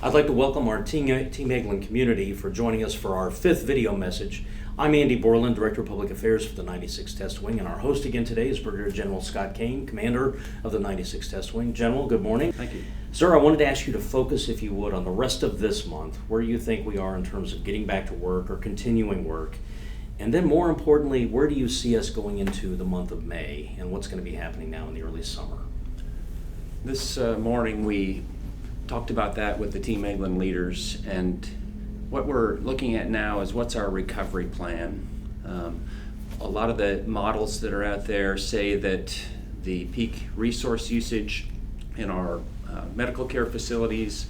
I'd like to welcome our Team Eglin community for joining us for our fifth video message. I'm Andy Borland, Director of Public Affairs for the 96th Test Wing, and our host again today is Brigadier General Scott Cain, Commander of the 96th Test Wing. General, good morning. Thank you. Sir, I wanted to ask you to focus, if you would, on the rest of this month, where you think we are in terms of getting back to work or continuing work. And then more importantly, where do you see us going into the month of May and what's going to be happening now in the early summer? This morning we talked about that with the Team Eglin leaders, and what we're looking at now is what's our recovery plan. A lot of the models that are out there say that the peak resource usage in our medical care facilities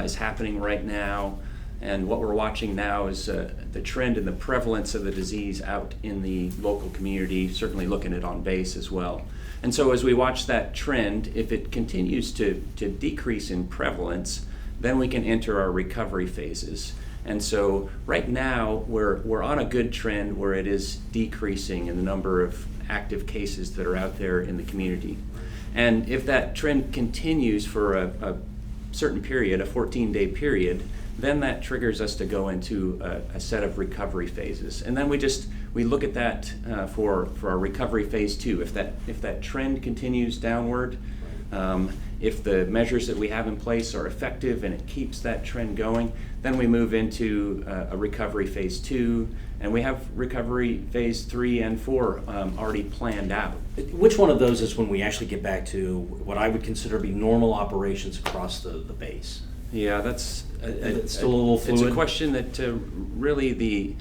is happening right now, and what we're watching now is the trend and the prevalence of the disease out in the local community, certainly looking at on base as well. And so as we watch that trend, if it continues to decrease in prevalence, then we can enter our recovery phases. And so right now we're on a good trend where it is decreasing in the number of active cases that are out there in the community. And if that trend continues for a certain period, a 14-day period, then that triggers us to go into a set of recovery phases. And then we look at that for our recovery phase 2. If that trend continues downward, if the measures that we have in place are effective and it keeps that trend going, then we move into a recovery phase 2, and we have recovery phase 3 and 4 already planned out. Which one of those is when we actually get back to what I would consider to be normal operations across the base? Yeah, that's it's still a little fluid. It's a question that really the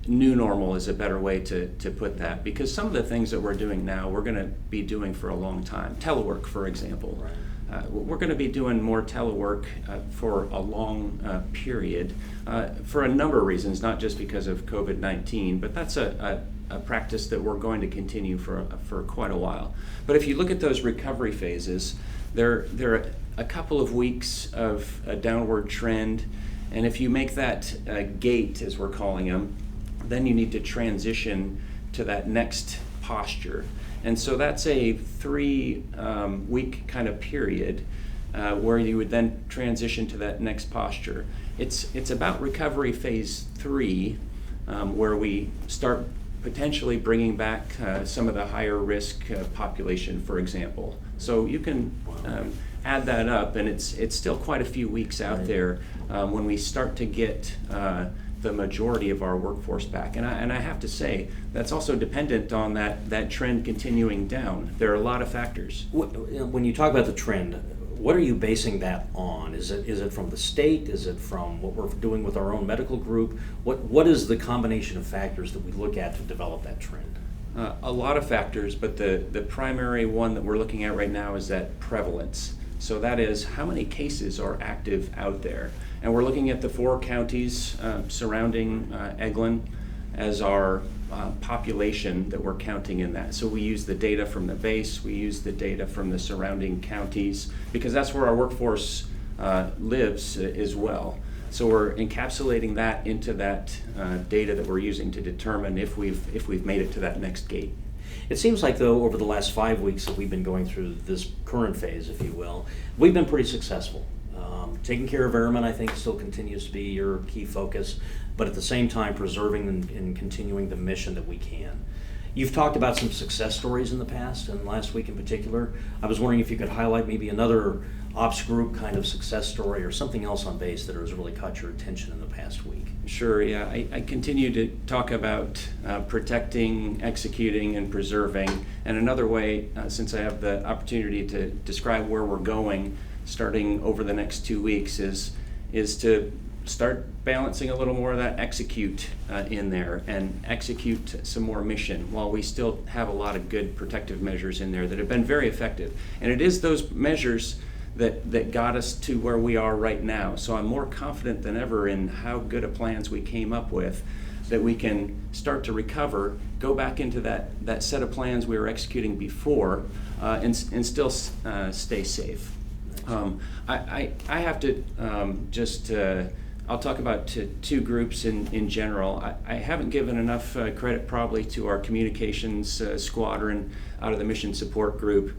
new normal is a better way to put that, because some of the things that we're doing now we're going to be doing for a long time. Telework, for example. Right. We're going to be doing more telework for a long period for a number of reasons, not just because of COVID-19, but that's a practice that we're going to continue for quite a while. But if you look at those recovery phases, there are a couple of weeks of a downward trend, and if you make that gate, as we're calling them, then you need to transition to that next posture. And so that's a 3-week kind of period where you would then transition to that next posture. It's about recovery phase 3 where we start potentially bringing back some of the higher risk population, for example. So you can add that up, and it's still quite a few weeks out there when we start to get the majority of our workforce back. And I have to say, that's also dependent on that trend continuing down. There are a lot of factors. When you talk about the trend, what are you basing that on? Is it from the state? Is it from what we're doing with our own medical group? What is the combination of factors that we look at to develop that trend? A lot of factors, but the primary one that we're looking at right now is that prevalence. So that is, how many cases are active out there? And we're looking at the 4 counties surrounding Eglin as our population that we're counting in that. So we use the data from the base, we use the data from the surrounding counties, because that's where our workforce lives as well. So we're encapsulating that into that data that we're using to determine if we've made it to that next gate. It seems like, though, over the last 5 weeks that we've been going through this current phase, if you will, we've been pretty successful. Taking care of airmen, I think, still continues to be your key focus, but at the same time preserving and continuing the mission that we can. You've talked about some success stories in the past, and last week in particular. I was wondering if you could highlight maybe another ops group kind of success story or something else on base that has really caught your attention in the past week. Sure, yeah. I continue to talk about protecting, executing, and preserving. And another way, since I have the opportunity to describe where we're going starting over the next 2 weeks, is to start balancing a little more of that execute in there, and execute some more mission while we still have a lot of good protective measures in there that have been very effective. And it is those measures that got us to where we are right now. So I'm more confident than ever in how good of plans we came up with, that we can start to recover, go back into that set of plans we were executing before, and still stay safe. I have to I'll talk about 2 groups in general. I haven't given enough credit probably to our communications squadron out of the mission support group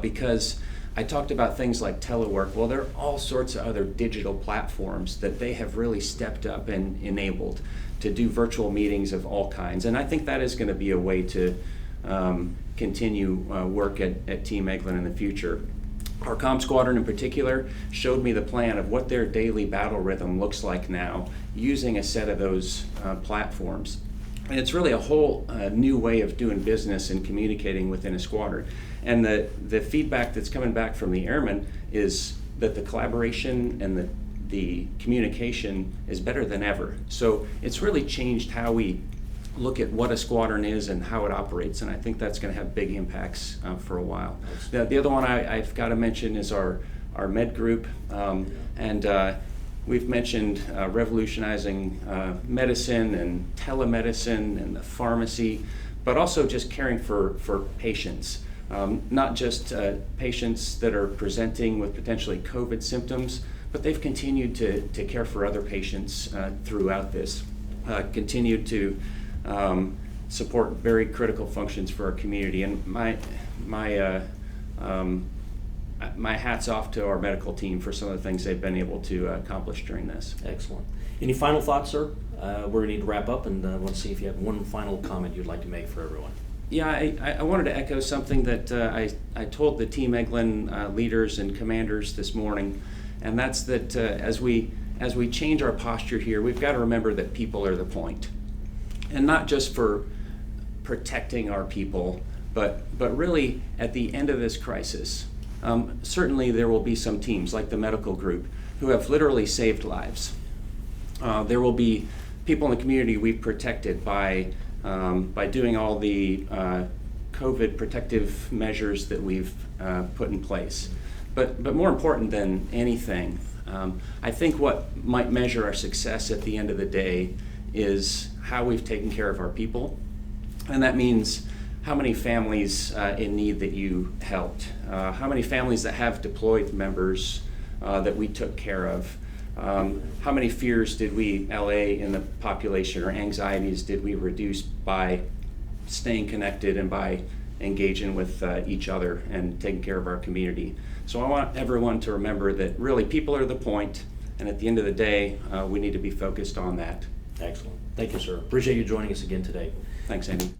because I talked about things like telework. Well, there are all sorts of other digital platforms that they have really stepped up and enabled to do virtual meetings of all kinds. And I think that is going to be a way to continue work at Team Eglin in the future. Our comm squadron in particular showed me the plan of what their daily battle rhythm looks like now using a set of those platforms. And it's really a whole new way of doing business and communicating within a squadron. And the feedback that's coming back from the airmen is that the collaboration and the communication is better than ever. So it's really changed how we look at what a squadron is and how it operates, and I think that's going to have big impacts for a while. The other one I've got to mention is our med group, and we've mentioned revolutionizing medicine and telemedicine and the pharmacy, but also just caring for patients. Not just patients that are presenting with potentially COVID symptoms, but they've continued to care for other patients throughout this, continued to support very critical functions for our community. And my hat's off to our medical team for some of the things they've been able to accomplish during this. Excellent. Any final thoughts, sir? We're going to need to wrap up, and I want to see if you have one final comment you'd like to make for everyone. Yeah, I wanted to echo something that I told the Team Eglin leaders and commanders this morning, and that's that as we change our posture here, we've got to remember that people are the point. And not just for protecting our people, but really at the end of this crisis, certainly there will be some teams like the medical group who have literally saved lives. There will be people in the community we've protected by doing all the COVID protective measures that we've put in place. But more important than anything, I think what might measure our success at the end of the day is how we've taken care of our people, and that means how many families in need that you helped, how many families that have deployed members that we took care of, how many fears did we allay in the population or anxieties did we reduce by staying connected and by engaging with each other and taking care of our community. So I want everyone to remember that really people are the point, and at the end of the day, we need to be focused on that. Excellent. Thank you, sir. Appreciate you joining us again today. Thanks, Andy.